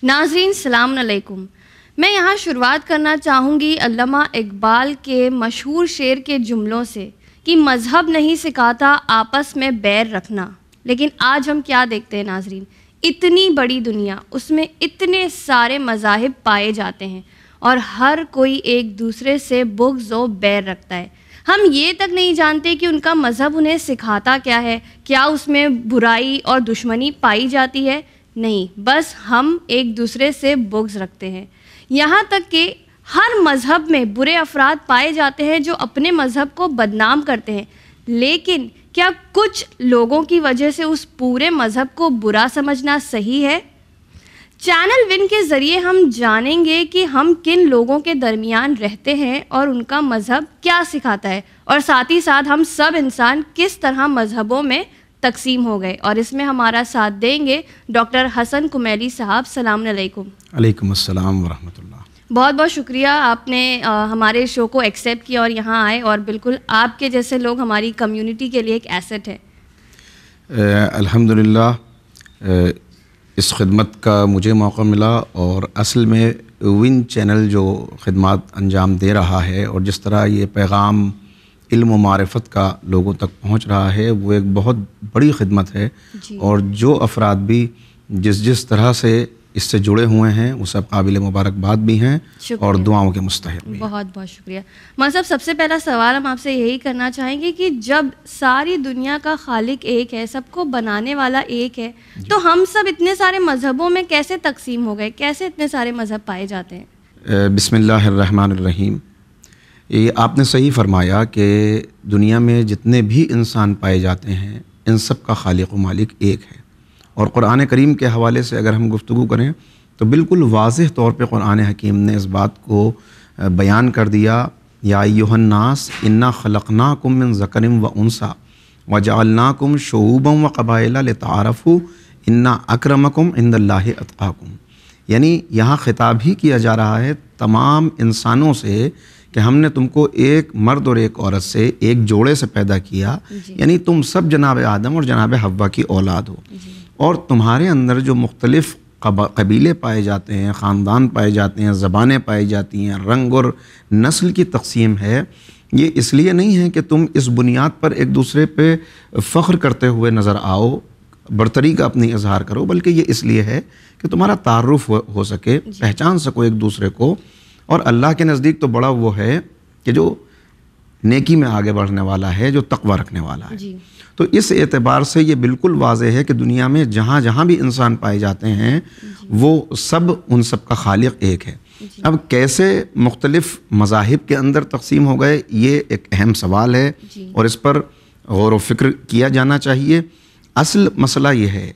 ناظرین السلام علیکم. میں یہاں شروعات کرنا چاہوں گی علامہ اقبال کے مشہور شعر کے جملوں سے کہ مذہب نہیں سکھاتا آپس میں بیر رکھنا. لیکن آج ہم کیا دیکھتے ہیں ناظرین، اتنی بڑی دنیا، اس میں اتنے سارے مذاہب پائے جاتے ہیں اور ہر کوئی ایک دوسرے سے بغض و بیر رکھتا ہے. ہم یہ تک نہیں جانتے کہ ان کا مذہب انہیں سکھاتا کیا ہے، کیا اس میں برائی اور دشمنی پائی جاتی ہے. نہیں، بس ہم ایک دوسرے سے بغض رکھتے ہیں. یہاں تک کہ ہر مذہب میں برے افراد پائے جاتے ہیں جو اپنے مذہب کو بدنام کرتے ہیں. لیکن کیا کچھ لوگوں کی وجہ سے اس پورے مذہب کو برا سمجھنا صحیح ہے؟ چینل ون کے ذریعے ہم جانیں گے کہ ہم کن لوگوں کے درمیان رہتے ہیں اور ان کا مذہب کیا سکھاتا ہے، اور ساتھ ہی ساتھ ہم سب انسان کس طرح مذہبوں میں تقسیم ہو گئے. اور اس میں ہمارا ساتھ دیں گے ڈاکٹر حسن کمیلی صاحب. السلام علیکم. علیکم السلام ورحمۃ اللہ. بہت بہت شکریہ، آپ نے ہمارے شو کو ایکسیپٹ کیا اور یہاں آئے، اور بالکل آپ کے جیسے لوگ ہماری کمیونٹی کے لیے ایک ایسٹ ہے. الحمدللہ اس خدمت کا مجھے موقع ملا، اور اصل میں ون چینل جو خدمات انجام دے رہا ہے اور جس طرح یہ پیغام علم و معرفت کا لوگوں تک پہنچ رہا ہے وہ ایک بہت بڑی خدمت ہے. اور جو افراد بھی جس طرح سے اس سے جڑے ہوئے ہیں وہ سب قابل مبارکباد بھی ہیں اور دعاؤں کے مستحق بھی. بہت بہت شکریہ. مطلب سب سے پہلا سوال ہم آپ سے یہی کرنا چاہیں گے کہ جب ساری دنیا کا خالق ایک ہے، سب کو بنانے والا ایک ہے، تو ہم سب اتنے سارے مذہبوں میں کیسے تقسیم ہو گئے؟ کیسے اتنے سارے مذہب پائے جاتے ہیں؟ بسم اللہ الرحمن الرحیم. یہ آپ نے صحیح فرمایا کہ دنیا میں جتنے بھی انسان پائے جاتے ہیں ان سب کا خالق و مالک ایک ہے. اور قرآن کریم کے حوالے سے اگر ہم گفتگو کریں تو بالکل واضح طور پہ قرآن حکیم نے اس بات کو بیان کر دیا، یا ایھا الناس انا خلقناکم من ذکر و انثی وجعلناکم شعوبا وقبائل لتعارفوا ان اکرمکم عند اللہ اتقاکم. یعنی یہاں خطاب ہی کیا جا رہا ہے تمام انسانوں سے کہ ہم نے تم کو ایک مرد اور ایک عورت سے ایک جوڑے سے پیدا کیا. یعنی تم سب جناب آدم اور جناب حوا کی اولاد ہو. اور تمہارے اندر جو مختلف قبیلے پائے جاتے ہیں، خاندان پائے جاتے ہیں، زبانیں پائی جاتی ہیں، رنگ اور نسل کی تقسیم ہے، یہ اس لیے نہیں ہے کہ تم اس بنیاد پر ایک دوسرے پہ فخر کرتے ہوئے نظر آؤ، برتری کا اپنی اظہار کرو، بلکہ یہ اس لیے ہے کہ تمہارا تعارف ہو سکے، پہچان سکو ایک دوسرے کو. اور اللہ کے نزدیک تو بڑا وہ ہے کہ جو نیکی میں آگے بڑھنے والا ہے، جو تقوی رکھنے والا ہے. تو اس اعتبار سے یہ بالکل واضح ہے کہ دنیا میں جہاں جہاں بھی انسان پائے جاتے ہیں وہ سب ان سب کا خالق ایک ہے. اب کیسے مختلف مذاہب کے اندر تقسیم ہو گئے، یہ ایک اہم سوال ہے اور اس پر غور و فکر کیا جانا چاہیے. اصل مسئلہ یہ ہے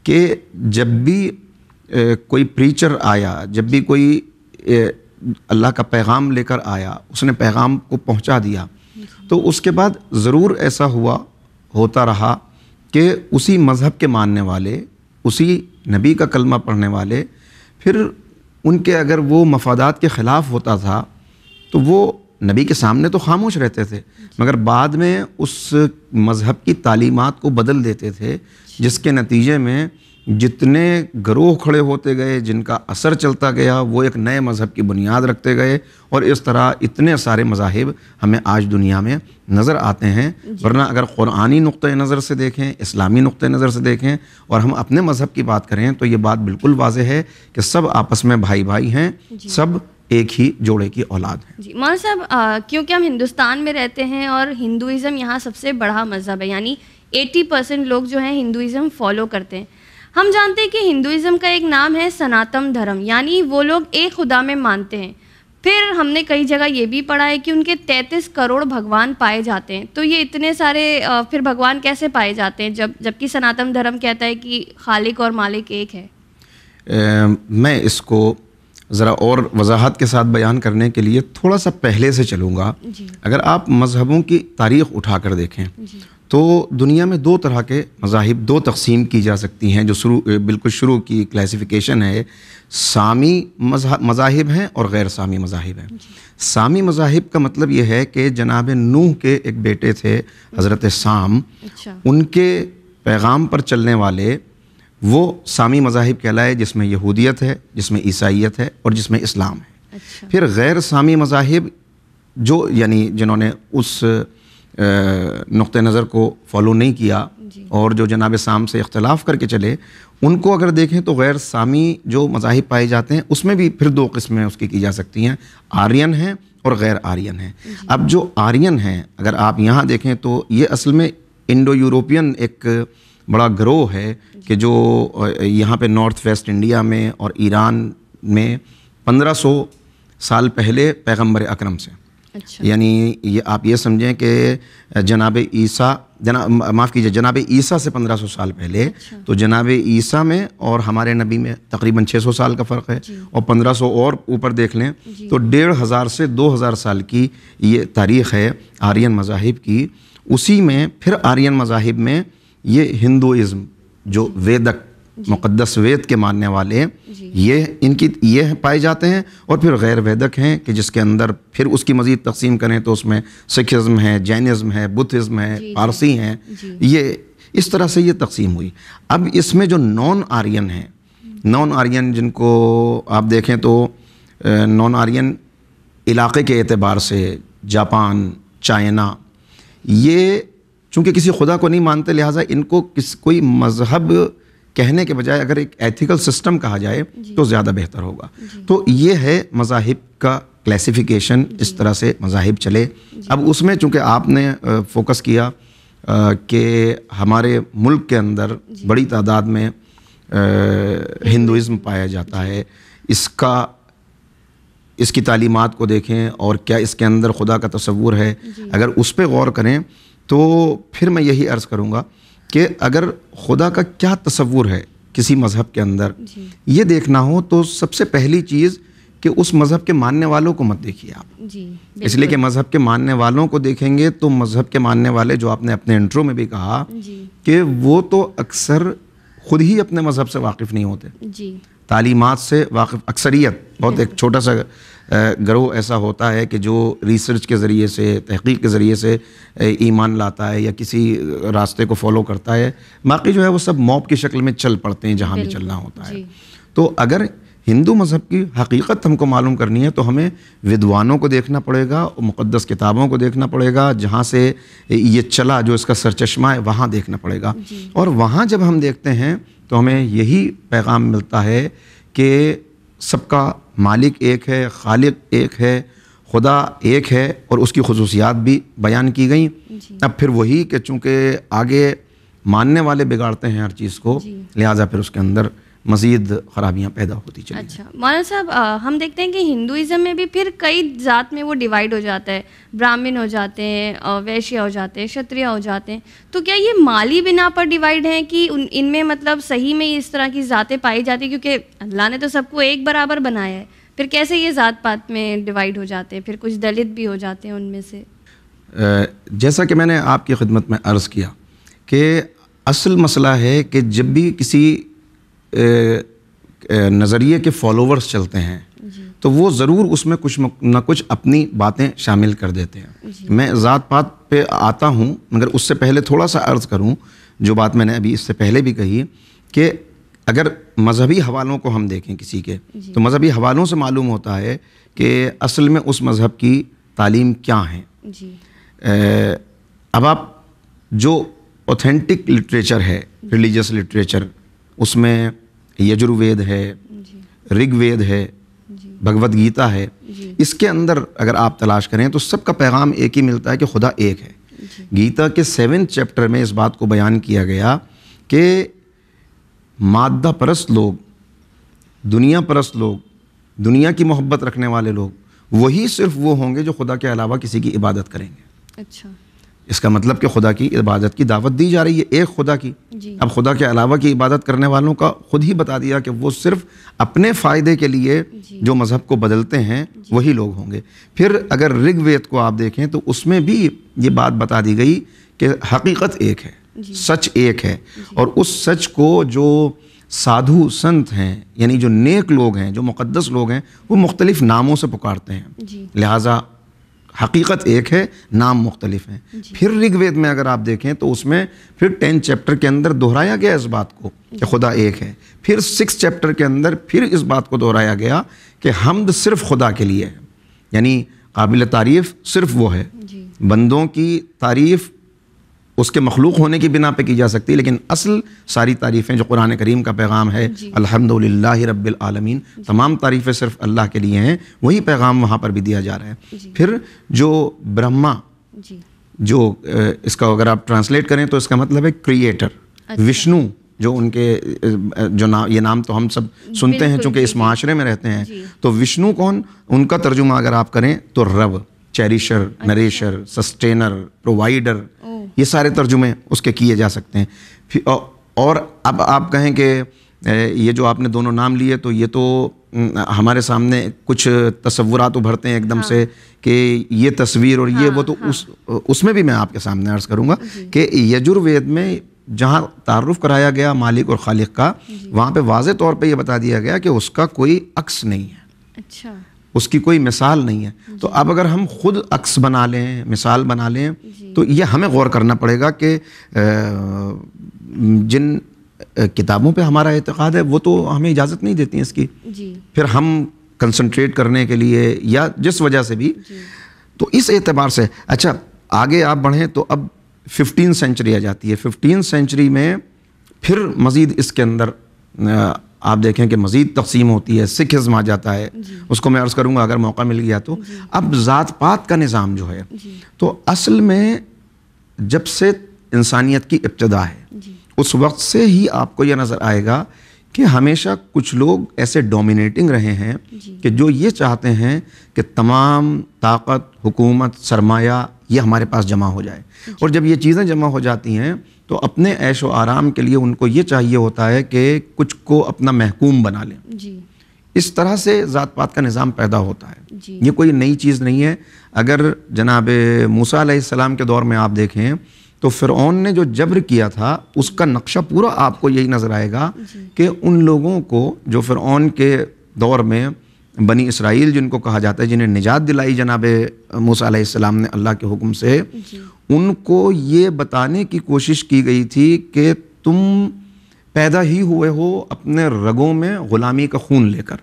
کہ جب بھی کوئی پریچر آیا، جب بھی کوئی اللہ کا پیغام لے کر آیا، اس نے پیغام کو پہنچا دیا، تو اس کے بعد ضرور ایسا ہوتا رہا کہ اسی مذہب کے ماننے والے، اسی نبی کا کلمہ پڑھنے والے، پھر ان کے اگر وہ مفادات کے خلاف ہوتا تھا تو وہ نبی کے سامنے تو خاموش رہتے تھے، مگر بعد میں اس مذہب کی تعلیمات کو بدل دیتے تھے، جس کے نتیجے میں جتنے گروہ کھڑے ہوتے گئے، جن کا اثر چلتا گیا، وہ ایک نئے مذہب کی بنیاد رکھتے گئے، اور اس طرح اتنے سارے مذاہب ہمیں آج دنیا میں نظر آتے ہیں. ورنہ اگر قرآنی نقطۂ نظر سے دیکھیں، اسلامی نقطۂ نظر سے دیکھیں اور ہم اپنے مذہب کی بات کریں تو یہ بات بالکل واضح ہے کہ سب آپس میں بھائی بھائی ہیں، سب ایک ہی جوڑے کی اولاد ہیں. مولانا صاحب، کیونکہ ہم ہندوستان میں رہتے ہیں اور ہندوازم یہاں سب سے بڑا مذہب ہے، یعنی 80% لوگ جو ہیں ہندوازم فالو کرتے ہیں. ہم جانتے ہیں کہ ہندوازم کا ایک نام ہے سناتن دھرم، یعنی وہ لوگ ایک خدا میں مانتے ہیں. پھر ہم نے کئی جگہ یہ بھی پڑھا ہے کہ ان کے 33 کروڑ بھگوان پائے جاتے ہیں. تو یہ اتنے سارے پھر بھگوان کیسے پائے جاتے ہیں جبکہ سناتن دھرم کہتا ہے کہ خالق اور مالک ایک ہے؟ میں اس کو ذرا اور وضاحت کے ساتھ بیان کرنے کے لیے تھوڑا سا پہلے سے چلوں گا. اگر آپ مذہبوں کی تاریخ اٹھا کر دیکھیں تو دنیا میں دو طرح کے مذاہب، دو تقسیم کی جا سکتی ہیں. جو بالکل شروع کی کلاسیفیکیشن ہے، سامی مذاہب ہیں اور غیر سامی مذاہب ہیں. سامی مذاہب کا مطلب یہ ہے کہ جناب نوح کے ایک بیٹے تھے حضرت سام، ان کے پیغام پر چلنے والے وہ سامی مذاہب کہلائے، جس میں یہودیت ہے، جس میں عیسائیت ہے اور جس میں اسلام ہے۔ اچھا۔ پھر غیر سامی مذاہب جو یعنی جنہوں نے اس نقطہ نظر کو فالو نہیں کیا اور جو جناب سام سے اختلاف کر کے چلے، ان کو اگر دیکھیں تو غیر سامی جو مذاہب پائے جاتے ہیں اس میں بھی پھر دو قسمیں اس کی جا سکتی ہیں، آرین ہیں اور غیر آرین ہیں۔ اب جو آرین ہیں اگر آپ یہاں دیکھیں تو یہ اصل میں انڈو یوروپین ایک بڑا گروہ ہے کہ جو یہاں پہ نارتھ ویسٹ انڈیا میں اور ایران میں 1500 سال پہلے پیغمبر اکرم سے، یعنی یہ آپ یہ سمجھیں کہ جناب عیسیٰ سے 1500 سال پہلے، تو جناب عیسیٰ میں اور ہمارے نبی میں تقریباً 600 سال کا فرق ہے، اور 1500 اور اوپر دیکھ لیں تو 1500 سے 2000 سال کی یہ تاریخ ہے آرین مذاہب کی۔ اسی میں پھر آرین مذاہب میں یہ ہندوازم جو ویدک مقدس وید کے ماننے والے یہ پائے جاتے ہیں، اور پھر غیر ویدک ہیں کہ جس کے اندر پھر اس کی مزید تقسیم کریں تو اس میں سکھزم ہے، جینزم ہے، بدھزم ہے، پارسی ہیں، یہ اس طرح سے یہ تقسیم ہوئی۔ اب اس میں جو نان آرین ہیں، نان آرین جن کو آپ دیکھیں تو نان آرین علاقے کے اعتبار سے جاپان، چائنا، یہ چونکہ کسی خدا کو نہیں مانتے لہٰذا ان کو کوئی مذہب کہنے کے بجائے اگر ایک ایتھیکل سسٹم کہا جائے تو زیادہ بہتر ہوگا۔ تو یہ ہے مذاہب کا کلیسیفیکیشن، اس طرح سے مذاہب چلے۔ اب اس میں چونکہ آپ نے فوکس کیا کہ ہمارے ملک کے اندر بڑی تعداد میں ہندوازم پایا جاتا ہے، اس کی تعلیمات کو دیکھیں اور کیا اس کے اندر خدا کا تصور ہے، اگر اس پہ غور کریں تو پھر میں یہی عرض کروں گا کہ اگر خدا کا کیا تصور ہے کسی مذہب کے اندر یہ دیکھنا ہو تو سب سے پہلی چیز کہ اس مذہب کے ماننے والوں کو مت دیکھیے آپ، اس لیے کہ مذہب کے ماننے والوں کو دیکھیں گے تو مذہب کے ماننے والے، جو آپ نے اپنے انٹرو میں بھی کہا کہ وہ تو اکثر خود ہی اپنے مذہب سے واقف نہیں ہوتے، تعلیمات سے واقف اکثریت، بہت ایک چھوٹا سا گروہ ایسا ہوتا ہے کہ جو ریسرچ کے ذریعے سے، تحقیق کے ذریعے سے ایمان لاتا ہے یا کسی راستے کو فالو کرتا ہے، باقی جو ہے وہ سب موب کی شکل میں چل پڑتے ہیں جہاں بھی چلنا ہوتا ہے۔ تو اگر ہندو مذہب کی حقیقت ہم کو معلوم کرنی ہے تو ہمیں ودوانوں کو دیکھنا پڑے گا، مقدس کتابوں کو دیکھنا پڑے گا، جہاں سے یہ چلا جو اس کا سرچشمہ ہے وہاں دیکھنا پڑے گا، اور وہاں جب ہم دیکھتے ہیں تو ہمیں یہی پیغام ملتا ہے کہ سب کا مالک ایک ہے، خالق ایک ہے، خدا ایک ہے، اور اس کی خصوصیات بھی بیان کی گئیں۔ اب پھر وہی کہ چونکہ آگے ماننے والے بگاڑتے ہیں ہر چیز کو، لہٰذا پھر اس کے اندر مزید خرابیاں پیدا ہوتی چلی۔ اچھا مولانا صاحب، ہم دیکھتے ہیں کہ ہندوازم میں بھی پھر کئی ذات میں وہ ڈیوائیڈ ہو جاتا ہے، براہمن ہو جاتے ہیں، ویشیہ ہو جاتے ہیں، شتریہ ہو جاتے ہیں، تو کیا یہ مالی بنا پر ڈیوائیڈ ہیں کہ ان میں مطلب صحیح میں اس طرح کی ذاتیں پائی جاتی ہیں؟ کیونکہ اللہ نے تو سب کو ایک برابر بنایا ہے، پھر کیسے یہ ذات پات میں ڈیوائیڈ ہو جاتے ہیں؟ پھر کچھ دلت بھی ہو جاتے ہیں ان میں سے۔ جیسا کہ میں نے آپ کی خدمت میں عرض کیا کہ اصل مسئلہ ہے کہ جب بھی کسی نظریے کے فالوورز چلتے ہیں تو وہ ضرور اس میں کچھ نہ کچھ اپنی باتیں شامل کر دیتے ہیں۔ میں ذات پات پہ آتا ہوں، مگر اس سے پہلے تھوڑا سا عرض کروں جو بات میں نے ابھی اس سے پہلے بھی کہی کہ اگر مذہبی حوالوں کو ہم دیکھیں کسی کے تو مذہبی حوالوں سے معلوم ہوتا ہے کہ اصل میں اس مذہب کی تعلیم کیا ہیں۔ اب آپ جو اوتھینٹک لٹریچر ہے، ریلیجس لٹریچر، اس میں یجروید ہے، رگ وید ہے، بھگوت گیتا ہے، اس کے اندر اگر آپ تلاش کریں تو سب کا پیغام ایک ہی ملتا ہے کہ خدا ایک ہے۔ گیتا کے 7 چیپٹر میں اس بات کو بیان کیا گیا کہ مادہ پرست لوگ، دنیا پرست لوگ، دنیا کی محبت رکھنے والے لوگ، وہی صرف وہ ہوں گے جو خدا کے علاوہ کسی کی عبادت کریں گے۔ اچھا، اس کا مطلب کہ خدا کی عبادت کی دعوت دی جا رہی ہے، ایک خدا کی۔ اب خدا کے علاوہ کی عبادت کرنے والوں کا خود ہی بتا دیا کہ وہ صرف اپنے فائدے کے لیے جو مذہب کو بدلتے ہیں وہی لوگ ہوں گے۔ پھر اگر رگ وید کو آپ دیکھیں تو اس میں بھی یہ بات بتا دی گئی کہ حقیقت ایک ہے، سچ ایک ہے، اور اس سچ کو جو سادھو سنت ہیں، یعنی جو نیک لوگ ہیں، جو مقدس لوگ ہیں، وہ مختلف ناموں سے پکارتے ہیں۔ لہٰذا حقیقت ایک ہے، نام مختلف ہیں. پھر رگ وید میں اگر آپ دیکھیں تو اس میں پھر 10 چیپٹر کے اندر دہرایا گیا اس بات کو کہ خدا ایک ہے. پھر 6 چیپٹر کے اندر پھر اس بات کو دہرایا گیا کہ حمد صرف خدا کے لیے ہے، یعنی قابل تعریف صرف وہ ہے. بندوں کی تعریف اس کے مخلوق ہونے کی بنا پہ کی جا سکتی ہے، لیکن اصل ساری تعریفیں جو قرآن کریم کا پیغام ہے الحمدللہ رب العالمین، تمام تعریفیں صرف اللہ کے لیے ہیں، وہی پیغام وہاں پر بھی دیا جا رہا ہے. پھر جو برہما، جو اس کا اگر آپ ٹرانسلیٹ کریں تو اس کا مطلب ہے کریٹر. وشنو جو ان کے جو یہ نام تو ہم سب سنتے ہیں چونکہ اس معاشرے میں رہتے ہیں، تو وشنو کون، ان کا ترجمہ اگر آپ کریں تو رب، چیریشر، نریشر، سسٹینر، پرووائڈر، یہ سارے ترجمے اس کے کیے جا سکتے ہیں. اور اب آپ کہیں کہ یہ جو آپ نے دونوں نام لیے تو یہ تو ہمارے سامنے کچھ تصورات ابھرتے ہیں ایک دم سے کہ یہ تصویر اور یہ وہ، تو اس میں بھی میں آپ کے سامنے عرض کروں گا کہ یجروید میں جہاں تعارف کرایا گیا مالک اور خالق کا، وہاں پہ واضح طور پہ یہ بتا دیا گیا کہ اس کا کوئی عکس نہیں ہے. اچھا، اس کی کوئی مثال نہیں ہے. تو اب اگر ہم خود عکس بنا لیں، مثال بنا لیں، تو یہ ہمیں غور کرنا پڑے گا کہ جن کتابوں پہ ہمارا اعتقاد ہے وہ تو ہمیں اجازت نہیں دیتی ہیں اس کی. پھر ہم کنسنٹریٹ کرنے کے لیے یا جس وجہ سے بھی، تو اس اعتبار سے اچھا آگے آپ بڑھیں تو اب 15 سینچری آ جاتی ہے. 15 سینچری میں پھر مزید اس کے اندر آپ دیکھیں کہ مزید تقسیم ہوتی ہے، سکھزم آ جاتا ہے. اس کو میں عرض کروں گا اگر موقع مل گیا تو. اب ذات پات کا نظام جو ہے تو اصل میں جب سے انسانیت کی ابتدا ہے اس وقت سے ہی آپ کو یہ نظر آئے گا کہ ہمیشہ کچھ لوگ ایسے ڈومینیٹنگ رہے ہیں کہ جو یہ چاہتے ہیں کہ تمام طاقت، حکومت، سرمایہ یہ ہمارے پاس جمع ہو جائے. اور جب یہ چیزیں جمع ہو جاتی ہیں تو اپنے عیش و آرام کے لیے ان کو یہ چاہیے ہوتا ہے کہ کچھ کو اپنا محکوم بنا لیں. اس طرح سے ذات پات کا نظام پیدا ہوتا ہے. یہ کوئی نئی چیز نہیں ہے. اگر جناب موسیٰ علیہ السلام کے دور میں آپ دیکھیں تو فرعون نے جو جبر کیا تھا اس کا نقشہ پورا آپ کو یہی نظر آئے گا کہ ان لوگوں کو جو فرعون کے دور میں بنی اسرائیل جن کو کہا جاتا ہے، جنہیں نجات دلائی جناب موسیٰ علیہ السلام نے اللہ کے حکم سے، ان کو یہ بتانے کی کوشش کی گئی تھی کہ تم پیدا ہی ہوئے ہو اپنے رگوں میں غلامی کا خون لے کر.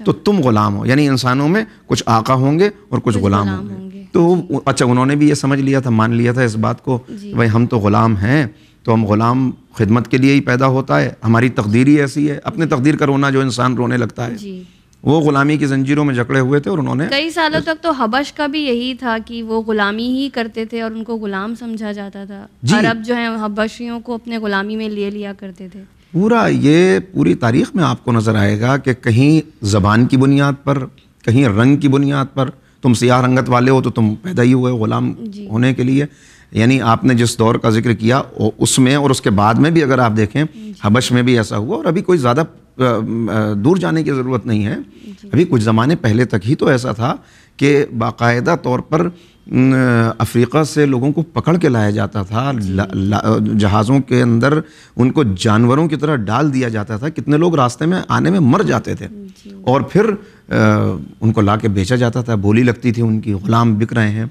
تو تم غلام ہو، یعنی انسانوں میں کچھ آقا ہوں گے اور کچھ غلام ہوں گے. تو اچھا انہوں نے بھی یہ سمجھ لیا تھا، مان لیا تھا اس بات کو بھائی ہم تو غلام ہیں، تو ہم غلام خدمت کے لیے ہی پیدا ہوتا ہے، ہماری تقدیر ہی ایسی ہے. اپنے تقدیر کا رونا جو انسان رونے لگتا ہے، وہ غلامی کی زنجیروں میں جکڑے ہوئے تھے. اور انہوں نے کئی سالوں تک تو حبش کا بھی یہی تھا کہ وہ غلامی ہی کرتے تھے اور ان کو غلام سمجھا جاتا تھا. عرب جو ہیں حبشیوں کو اپنے غلامی میں لے لیا کرتے تھے. پورا یہ پوری تاریخ میں آپ کو نظر آئے گا کہ کہیں زبان کی بنیاد پر، کہیں رنگ کی بنیاد پر، تم سیاہ رنگت والے ہو تو تم پیدا ہی ہوئے غلام ہونے کے لیے. یعنی آپ نے جس دور کا ذکر کیا اس میں اور اس کے بعد میں بھی اگر آپ دیکھیں حبش میں بھی ایسا ہوا. اور ابھی کوئی زیادہ دور جانے کی ضرورت نہیں ہے، ابھی کچھ زمانے پہلے تک ہی تو ایسا تھا کہ باقاعدہ طور پر افریقہ سے لوگوں کو پکڑ کے لایا جاتا تھا، جہازوں کے اندر ان کو جانوروں کی طرح ڈال دیا جاتا تھا. کتنے لوگ راستے میں آنے میں مر جاتے تھے اور پھر ان کو لا کے بیچا جاتا تھا، بولی لگتی تھی ان کی، غلام بک رہے ہیں.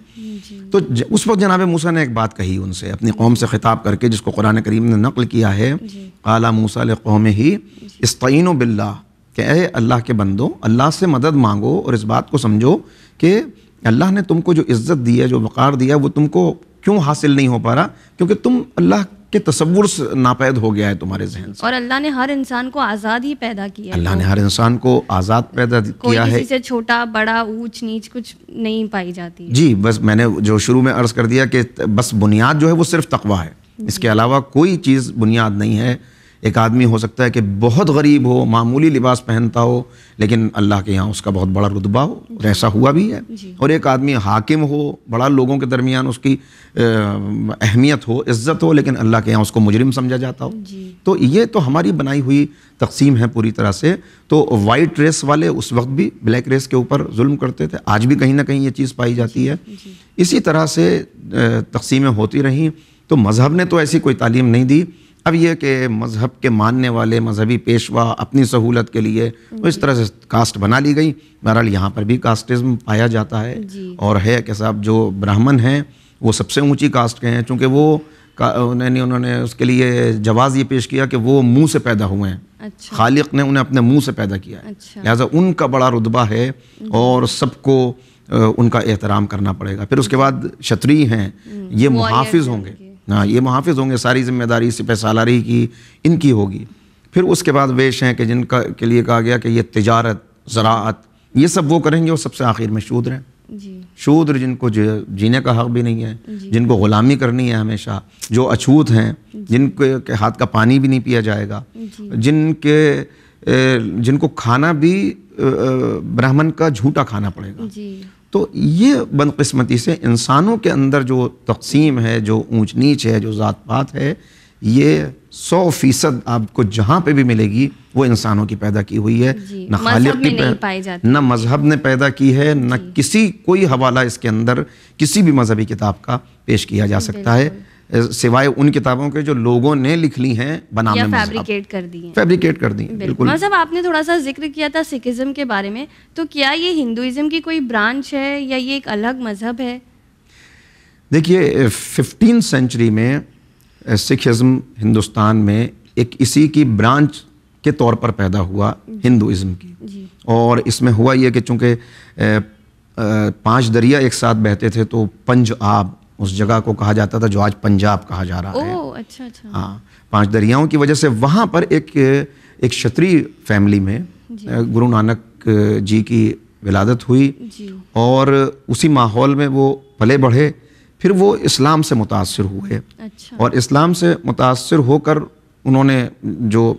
تو اس وقت جناب موسیٰ نے ایک بات کہی ان سے اپنی قوم سے خطاب کر کے، جس کو قرآن کریم نے نقل کیا ہے، قال موسیٰ لقومہ استعینوا باللہ، کہ اے اللہ کے بندو اللہ سے مدد مانگو اور اس بات کو سمجھو کہ اللہ نے تم کو جو عزت دی ہے، جو وقار دیا ہے، وہ تم کو کیوں حاصل نہیں ہو پا رہا؟ کیونکہ تم اللہ کے تصور سے ناپید ہو گیا ہے تمہارے ذہن سے. اور اللہ نے ہر انسان کو آزاد ہی پیدا کیا ہے. اللہ نے ہر انسان کو آزاد پیدا کیا ہے. کوئی کسی سے چھوٹا بڑا اونچ نیچ کچھ نہیں پائی جاتی. جی بس میں نے جو شروع میں عرض کر دیا کہ بس بنیاد جو ہے وہ صرف تقویٰ ہے، اس کے علاوہ کوئی چیز بنیاد نہیں ہے. ایک آدمی ہو سکتا ہے کہ بہت غریب ہو، معمولی لباس پہنتا ہو، لیکن اللہ کے یہاں اس کا بہت بڑا رتبہ ہو، اور ایسا ہوا بھی ہے. اور ایک آدمی حاکم ہو، بڑا لوگوں کے درمیان اس کی اہمیت ہو، عزت ہو، لیکن اللہ کے یہاں اس کو مجرم سمجھا جاتا ہو. تو یہ تو ہماری بنائی ہوئی تقسیم ہے پوری طرح سے. تو وائٹ ریس والے اس وقت بھی بلیک ریس کے اوپر ظلم کرتے تھے، آج بھی کہیں نہ کہیں یہ چیز پائی جاتی ہے. اسی طرح سے تقسیمیں ہوتی رہیں. تو مذہب نے تو ایسی کوئی تعلیم نہیں دی. اب یہ کہ مذہب کے ماننے والے مذہبی پیشوا اپنی سہولت کے لیے تو اس طرح سے کاسٹ بنا لی گئی. بہرحال یہاں پر بھی کاسٹزم پایا جاتا ہے اور ہے کہ صاحب جو براہمن ہیں وہ سب سے اونچی کاسٹ کے ہیں، چونکہ وہ انہوں نے اس کے لیے جواز یہ پیش کیا کہ وہ منہ سے پیدا ہوئے ہیں، خالق نے انہیں اپنے منہ سے پیدا کیا ہے، لہٰذا ان کا بڑا رتبہ ہے اور سب کو ان کا احترام کرنا پڑے گا. پھر اس کے بعد شتری ہیں، یہ محافظ ہوں گے، ہاں یہ محافظ ہوں گے، ساری ذمہ داری سپہ سالاری کی ان کی ہوگی. پھر اس کے بعد ویش ہیں کہ جن کا کے لیے کہا گیا کہ یہ تجارت، زراعت، یہ سب وہ کریں گے، اور سب سے آخر میں شودر ہیں. شودر جن کو جینے کا حق بھی نہیں ہے، جن کو غلامی کرنی ہے ہمیشہ، جو اچھوت ہیں، جن کے ہاتھ کا پانی بھی نہیں پیا جائے گا، جن کو کھانا بھی براہمن کا جھوٹا کھانا پڑے گا. تو یہ بدقسمتی سے انسانوں کے اندر جو تقسیم ہے، جو اونچ نیچ ہے، جو ذات پات ہے، یہ 100% آپ کو جہاں پہ بھی ملے گی وہ انسانوں کی پیدا کی ہوئی ہے. نہ خالق کی نہ مذہب نے پیدا کی ہے، نہ کسی کوئی حوالہ اس کے اندر کسی بھی مذہبی کتاب کا پیش کیا جا سکتا ہے سوائے ان کتابوں کے جو لوگوں نے لکھ لی ہیں بنام فیبریکیٹ کر دی ہیں. بالکل. مذہب آپ نے تھوڑا سا ذکر کیا تھا سکھزم کے بارے میں، تو کیا یہ ہندوازم کی کوئی برانچ ہے یا یہ ایک الگ مذہب ہے؟ دیکھیے 15 سینچری میں سکھزم ہندوستان میں ایک اسی کی برانچ کے طور پر پیدا ہوا ہندوازم کی. اور اس میں ہوا یہ کہ چونکہ 5 دریا ایک ساتھ بہتے تھے تو پنج آب اس جگہ کو کہا جاتا تھا جو آج پنجاب کہا جا رہا ہے. اچھا. ہاں 5 دریاؤں کی وجہ سے وہاں پر ایک شتری فیملی میں گرو نانک جی کی ولادت ہوئی اور اسی ماحول میں وہ پلے بڑھے. پھر وہ اسلام سے متاثر ہوئے اور اسلام سے متاثر ہو کر انہوں نے جو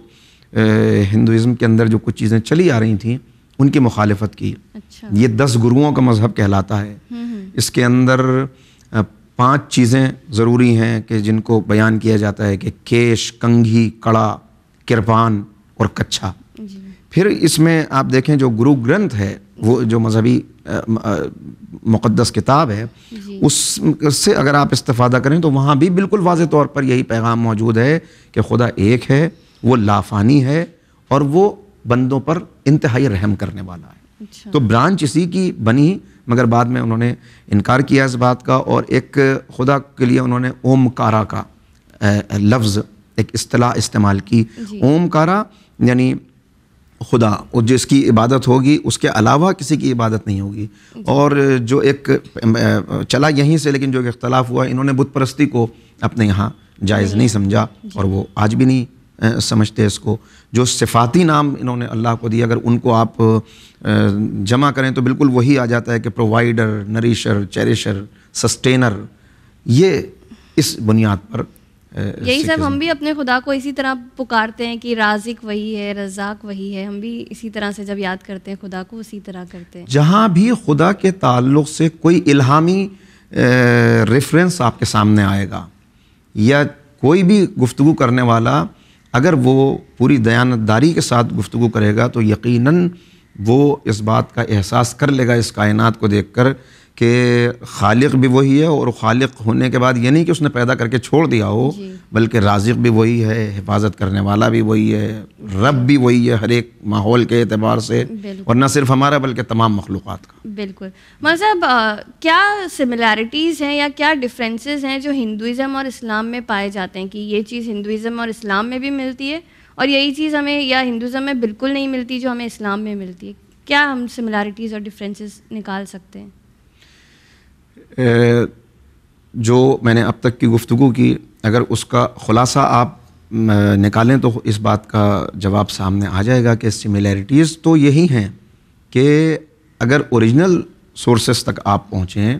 ہندوازم کے اندر جو کچھ چیزیں چلی آ رہی تھیں ان کی مخالفت کی. یہ 10 گروؤں کا مذہب کہلاتا ہے. اس کے اندر 5 چیزیں ضروری ہیں کہ جن کو بیان کیا جاتا ہے کہ کیش، کنگھی، کڑا، کرپان اور کچھا. پھر اس میں آپ دیکھیں جو گرو گرنتھ ہے، وہ جو مذہبی مقدس کتاب ہے، اس سے اگر آپ استفادہ کریں تو وہاں بھی بالکل واضح طور پر یہی پیغام موجود ہے کہ خدا ایک ہے، وہ لافانی ہے اور وہ بندوں پر انتہائی رحم کرنے والا ہے. تو برانچ اسی کی بنی، مگر بعد میں انہوں نے انکار کیا اس بات کا اور ایک خدا کے لیے انہوں نے اومکارا کا لفظ ایک اصطلاح استعمال کی. اومکارا یعنی خدا، اور جس کی عبادت ہوگی اس کے علاوہ کسی کی عبادت نہیں ہوگی. اور جو ایک چلا یہیں سے، لیکن جو ایک اختلاف ہوا، انہوں نے بت پرستی کو اپنے یہاں جائز نہیں سمجھا اور وہ آج بھی نہیں سمجھتے اس کو. جو صفاتی نام انہوں نے اللہ کو دیا، اگر ان کو آپ جمع کریں تو بالکل وہی آ جاتا ہے کہ پرووائڈر، نریشر، چیریشر، سسٹینر. یہ اس بنیاد پر یہی سب ہم بھی اپنے خدا کو اسی طرح پکارتے ہیں کہ رازق وہی ہے، رزاق وہی ہے. ہم بھی اسی طرح سے جب یاد کرتے ہیں خدا کو اسی طرح کرتے ہیں. جہاں بھی خدا کے تعلق سے کوئی الہامی ریفرنس آپ کے سامنے آئے گا یا کوئی بھی گفتگو کرنے والا اگر وہ پوری دیانتداری کے ساتھ گفتگو کرے گا تو یقیناً وہ اس بات کا احساس کر لے گا اس کائنات کو دیکھ کر کہ خالق بھی وہی ہے، اور خالق ہونے کے بعد یہ نہیں کہ اس نے پیدا کر کے چھوڑ دیا ہو، بلکہ رازق بھی وہی ہے، حفاظت کرنے والا بھی وہی ہے، رب بھی وہی ہے ہر ایک ماحول کے اعتبار سے، اور نہ صرف ہمارا بلکہ تمام مخلوقات کا. بالکل. مطلب کیا سملیرٹیز ہیں یا کیا ڈفرینسز ہیں جو ہندوازم اور اسلام میں پائے جاتے ہیں کہ یہ چیز ہندوازم اور اسلام میں بھی ملتی ہے اور یہی چیز ہمیں یا ہندوازم میں بالکل نہیں ملتی جو ہمیں اسلام میں ملتی ہے؟ کیا ہم سملیرٹیز اور ڈفرینسز نکال سکتے ہیں؟ جو میں نے اب تک کی گفتگو کی، اگر اس کا خلاصہ آپ نکالیں تو اس بات کا جواب سامنے آ جائے گا کہ سملیرٹیز تو یہی ہیں کہ اگر اوریجنل سورسز تک آپ پہنچیں،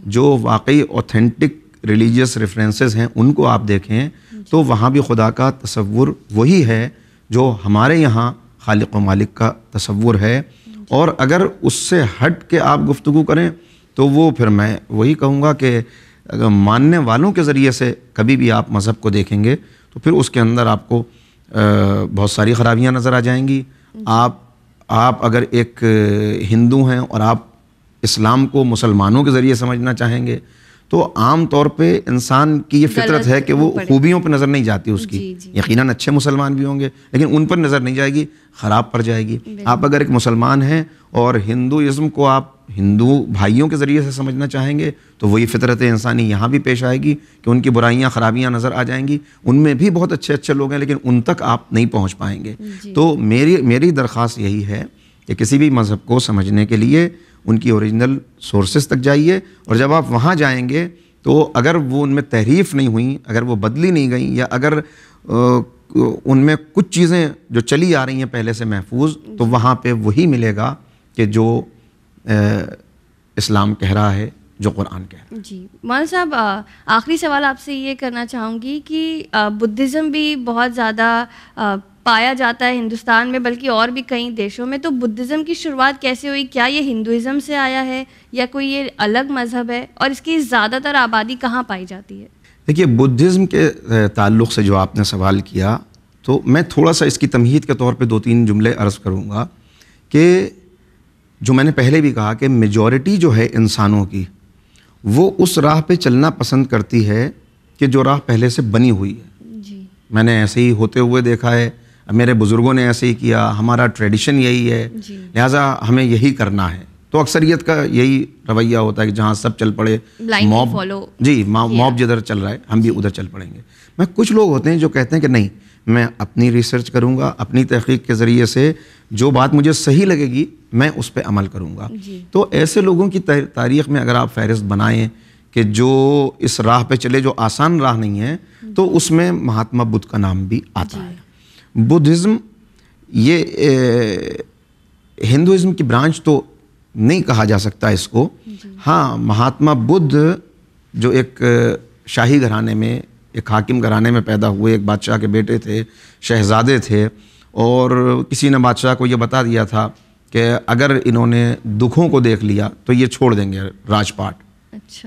جو واقعی اوتھینٹک ریلیجیس ریفرنسز ہیں ان کو آپ دیکھیں تو وہاں بھی خدا کا تصور وہی ہے جو ہمارے یہاں خالق و مالک کا تصور ہے. اور اگر اس سے ہٹ کے آپ گفتگو کریں تو وہ پھر میں وہی کہوں گا کہ اگر ماننے والوں کے ذریعے سے کبھی بھی آپ مذہب کو دیکھیں گے تو پھر اس کے اندر آپ کو بہت ساری خرابیاں نظر آ جائیں گی. آپ اگر ایک ہندو ہیں اور آپ اسلام کو مسلمانوں کے ذریعے سمجھنا چاہیں گے تو عام طور پہ انسان کی یہ فطرت ہے کہ وہ خوبیوں پہ نظر نہیں جاتی اس کی. یقیناً اچھے مسلمان بھی ہوں گے لیکن ان پر نظر نہیں جائے گی, خراب پڑ جائے گی. آپ اگر ایک مسلمان ہیں اور ہندوازم کو آپ ہندو بھائیوں کے ذریعے سے سمجھنا چاہیں گے تو وہی فطرت انسانی یہاں بھی پیش آئے گی کہ ان کی برائیاں خرابیاں نظر آ جائیں گی. ان میں بھی بہت اچھے اچھے لوگ ہیں لیکن ان تک آپ نہیں پہنچ پائیں گے. تو میری درخواست یہی ہے کہ کسی بھی مذہب کو سمجھنے کے لیے ان کی اوریجنل سورسز تک جائیے, اور جب آپ وہاں جائیں گے تو اگر وہ ان میں تحریف نہیں ہوئیں, اگر وہ بدلی نہیں گئیں, یا اگر ان میں کچھ چیزیں جو چلی آ رہی ہیں پہلے سے محفوظ, تو وہاں پہ وہی ملے گا کہ جو اسلام کہہ رہا ہے, جو قرآن کہہ رہا ہے. جی مولانا صاحب, آخری سوال آپ سے یہ کرنا چاہوں گی کہ بدھزم بھی بہت زیادہ پایا جاتا ہے ہندوستان میں, بلکہ اور بھی کئی دیشوں میں. تو بدھزم کی شروعات کیسے ہوئی؟ کیا یہ ہندوازم سے آیا ہے یا کوئی یہ الگ مذہب ہے, اور اس کی زیادہ تر آبادی کہاں پائی جاتی ہے؟ دیکھیے, بدھزم کے تعلق سے جو آپ نے سوال کیا, تو میں تھوڑا سا اس کی تمہید کے طور پہ 2-3 جملے عرض کروں گا کہ جو میں نے پہلے بھی کہا کہ میجورٹی جو ہے انسانوں کی, وہ اس راہ پہ چلنا پسند کرتی ہے کہ جو راہ پہلے سے بنی ہوئی ہے. جی میں نے ایسے ہی ہوتے ہوئے دیکھا ہے, میرے بزرگوں نے ایسے ہی کیا, ہمارا ٹریڈیشن یہی ہے, لہٰذا ہمیں یہی کرنا ہے. تو اکثریت کا یہی رویہ ہوتا ہے کہ جہاں سب چل پڑے, موب جدھر چل رہا ہے ہم بھی ادھر چل پڑیں گے. میں کچھ لوگ ہوتے ہیں جو کہتے ہیں کہ نہیں, میں اپنی ریسرچ کروں گا, اپنی تحقیق کے ذریعے سے جو بات مجھے صحیح لگے گی میں اس پہ عمل کروں گا. تو ایسے لوگوں کی تاریخ میں اگر آپ فہرست بنائیں کہ جو اس راہ پہ چلے, جو آسان راہ نہیں ہے, تو اس میں مہاتما بدھ کا نام بھی آتا ہے. بدھزم یہ ہندوازم کی برانچ تو نہیں کہا جا سکتا اس کو. ہاں, مہاتما بدھ جو ایک شاہی گھرانے میں, ایک حاکم گھرانے میں پیدا ہوئے, ایک بادشاہ کے بیٹے تھے, شہزادے تھے, اور کسی نے بادشاہ کو یہ بتا دیا تھا کہ اگر انہوں نے دکھوں کو دیکھ لیا تو یہ چھوڑ دیں گے راج پاٹ,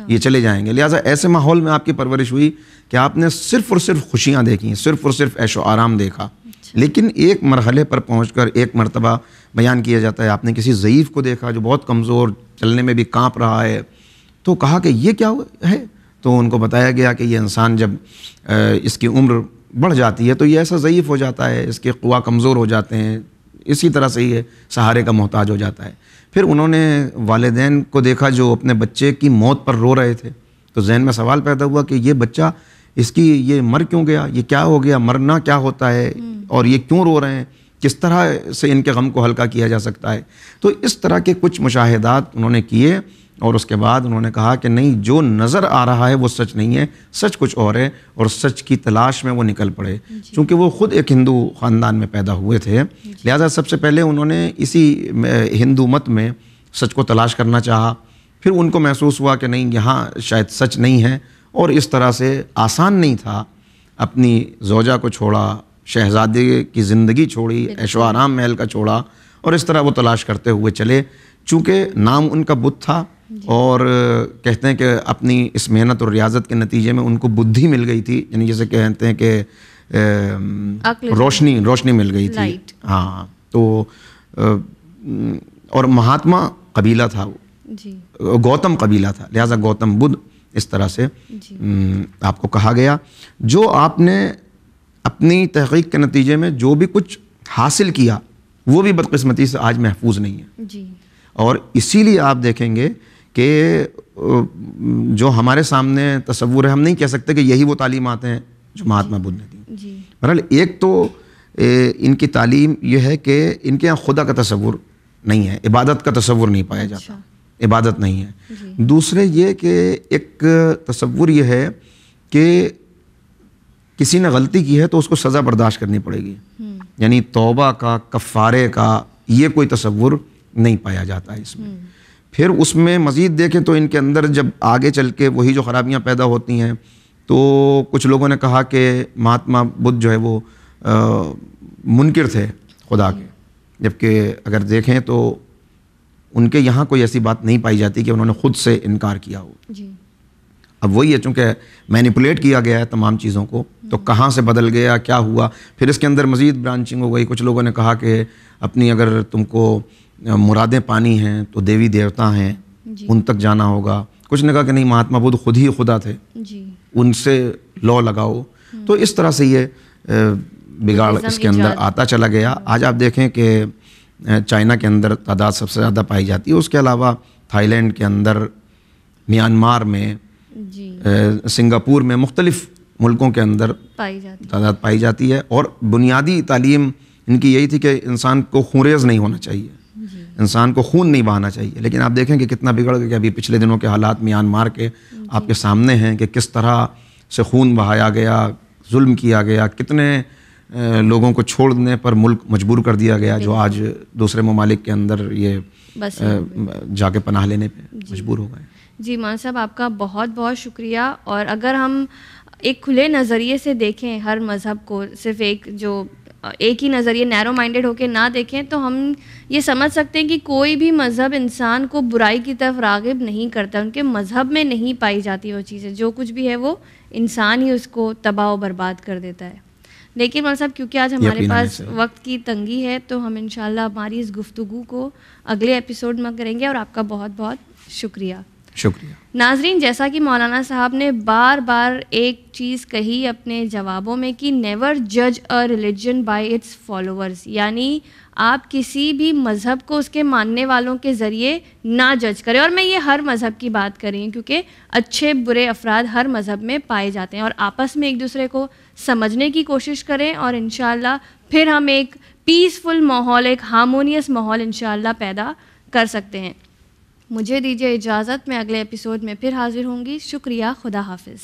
یہ چلے جائیں گے. لہٰذا ایسے ماحول میں آپ کی پرورش ہوئی کہ آپ نے صرف اور صرف خوشیاں دیکھی, صرف اور صرف عیش و آرام دیکھا. لیکن ایک مرحلے پر پہنچ کر ایک مرتبہ بیان کیا جاتا ہے, آپ نے کسی ضعیف کو دیکھا جو بہت کمزور, چلنے میں بھی کانپ رہا ہے, تو کہا کہ یہ کیا ہے؟ تو ان کو بتایا گیا کہ یہ انسان جب اس کی عمر بڑھ جاتی ہے تو یہ ایسا ضعیف ہو جاتا ہے, اس کے قوا کمزور ہو جاتے ہیں, اسی طرح سے یہ سہارے کا محتاج ہو جاتا ہے. پھر انہوں نے والدین کو دیکھا جو اپنے بچے کی موت پر رو رہے تھے, تو ذہن میں سوال پیدا ہوا کہ یہ بچہ, اس کی یہ مر کیوں گیا, یہ کیا ہو گیا, مرنا کیا ہوتا ہے, اور یہ کیوں رو رہے ہیں, کس طرح سے ان کے غم کو ہلکا کیا جا سکتا ہے. تو اس طرح کے کچھ مشاہدات انہوں نے کیے, اور اس کے بعد انہوں نے کہا کہ نہیں, جو نظر آ رہا ہے وہ سچ نہیں ہے, سچ کچھ اور ہے, اور سچ کی تلاش میں وہ نکل پڑے. چونکہ وہ خود ایک ہندو خاندان میں پیدا ہوئے تھے, لہذا سب سے پہلے انہوں نے اسی ہندو مت میں سچ کو تلاش کرنا چاہا. پھر ان کو محسوس ہوا کہ نہیں, یہاں شاید سچ نہیں ہے, اور اس طرح سے آسان نہیں تھا. اپنی زوجہ کو چھوڑا, شہزادے کی زندگی چھوڑی, عیش و آرام محل کا چھوڑا, اور اس طرح وہ تلاش کرتے ہوئے چلے. چونکہ نام ان کا بدھ تھا, اور کہتے ہیں کہ اپنی اس محنت اور ریاضت کے نتیجے میں ان کو بدھی مل گئی تھی, یعنی جیسے کہتے ہیں کہ روشنی مل گئی تھی. ہاں, تو اور مہاتما قبیلہ تھا وہ, گوتم قبیلہ تھا, لہٰذا گوتم بدھ اس طرح سے آپ کو کہا گیا. جو آپ نے اپنی تحقیق کے نتیجے میں جو بھی کچھ حاصل کیا وہ بھی بدقسمتی سے آج محفوظ نہیں ہے. اور اسی لیے آپ دیکھیں گے کہ جو ہمارے سامنے تصور ہے, ہم نہیں کہہ سکتے کہ یہی وہ تعلیمات ہیں جو مہاتما بدھ نے دی. بہرحال ایک تو ان کی تعلیم یہ ہے کہ ان کے یہاں خدا کا تصور نہیں ہے, عبادت کا تصور نہیں پایا جاتا, عبادت نہیں ہے. دوسرے یہ کہ ایک تصور یہ ہے کہ کسی نے غلطی کی ہے تو اس کو سزا برداشت کرنی پڑے گی, یعنی توبہ کا, کفارے کا, یہ کوئی تصور نہیں پایا جاتا ہے اس میں. پھر اس میں مزید دیکھیں تو ان کے اندر جب آگے چل کے وہی جو خرابیاں پیدا ہوتی ہیں, تو کچھ لوگوں نے کہا کہ مہاتما بدھ جو ہے وہ منکر تھے خدا کے, جبکہ اگر دیکھیں تو ان کے یہاں کوئی ایسی بات نہیں پائی جاتی کہ انہوں نے خود سے انکار کیا ہو. اب وہی ہے, چونکہ مینیپولیٹ کیا گیا ہے تمام چیزوں کو, تو کہاں سے بدل گیا, کیا ہوا. پھر اس کے اندر مزید برانچنگ ہو گئی. کچھ لوگوں نے کہا کہ اپنی اگر تم کو مرادیں پانی ہیں تو دیوی دیوتا ہیں, ان تک جانا ہوگا, کچھ نے کہا کہ نہیں مہاتما بدھ خود ہی خدا تھے, جی ان سے لاء لگاؤ. تو اس طرح سے یہ بگاڑ اس کے اندر آتا چلا گیا. آج آپ دیکھیں کہ چائنا کے اندر تعداد سب سے زیادہ پائی جاتی ہے, اس کے علاوہ تھائی لینڈ کے اندر, میانمار میں, جی سنگاپور میں, مختلف ملکوں کے اندر تعداد پائی جاتی ہے. اور بنیادی تعلیم ان کی یہی تھی کہ انسان کو خونریز نہیں ہونا چاہیے, انسان کو خون نہیں بہانا چاہیے. لیکن آپ دیکھیں کہ کتنا بگڑ گیا. ابھی پچھلے دنوں کے حالات میانمار کے آپ کے سامنے ہیں کہ کس طرح سے خون بہایا گیا, ظلم کیا گیا, کتنے لوگوں کو چھوڑنے پر ملک مجبور کر دیا گیا جو آج دوسرے ممالک کے اندر یہ جا کے پناہ لینے پہ مجبور ہو گئے. جی مولانا صاحب آپ کا بہت بہت شکریہ. اور اگر ہم ایک کھلے نظریے سے دیکھیں ہر مذہب کو, صرف ایک ہی نظریے نیرو مائنڈیڈ ہو کے نہ دیکھیں, تو ہم یہ سمجھ سکتے ہیں کہ کوئی بھی مذہب انسان کو برائی کی طرف راغب نہیں کرتا. ان کے مذہب میں نہیں پائی جاتی وہ چیزیں, جو کچھ بھی ہے وہ انسان ہی اس کو تباہ و برباد کر دیتا ہے. لیکن مولانا صاحب کیونکہ آج ہمارے پاس وقت کی تنگی ہے, تو ہم انشاءاللہ ہماری اس گفتگو کو اگلے ایپیسوڈ میں کریں گے. اور آپ کا بہت بہت شکریہ. ناظرین, جیسا کہ مولانا صاحب نے بار بار ایک چیز کہی اپنے جوابوں میں کہ نیور جج a religion by it's followers, یعنی آپ کسی بھی مذہب کو اس کے ماننے والوں کے ذریعے نہ جج کریں. اور میں یہ ہر مذہب کی بات کر رہی ہوں کیونکہ اچھے برے افراد ہر مذہب میں پائے جاتے ہیں, اور آپس میں ایک دوسرے کو سمجھنے کی کوشش کریں, اور انشاءاللہ پھر ہم ایک پیسفل ماحول, ایک ہارمونیس ماحول انشاءاللہ پیدا کر سکتے ہیں. مجھے دیجیے اجازت, میں اگلے ایپیسوڈ میں پھر حاضر ہوں گی. شکریہ, خدا حافظ.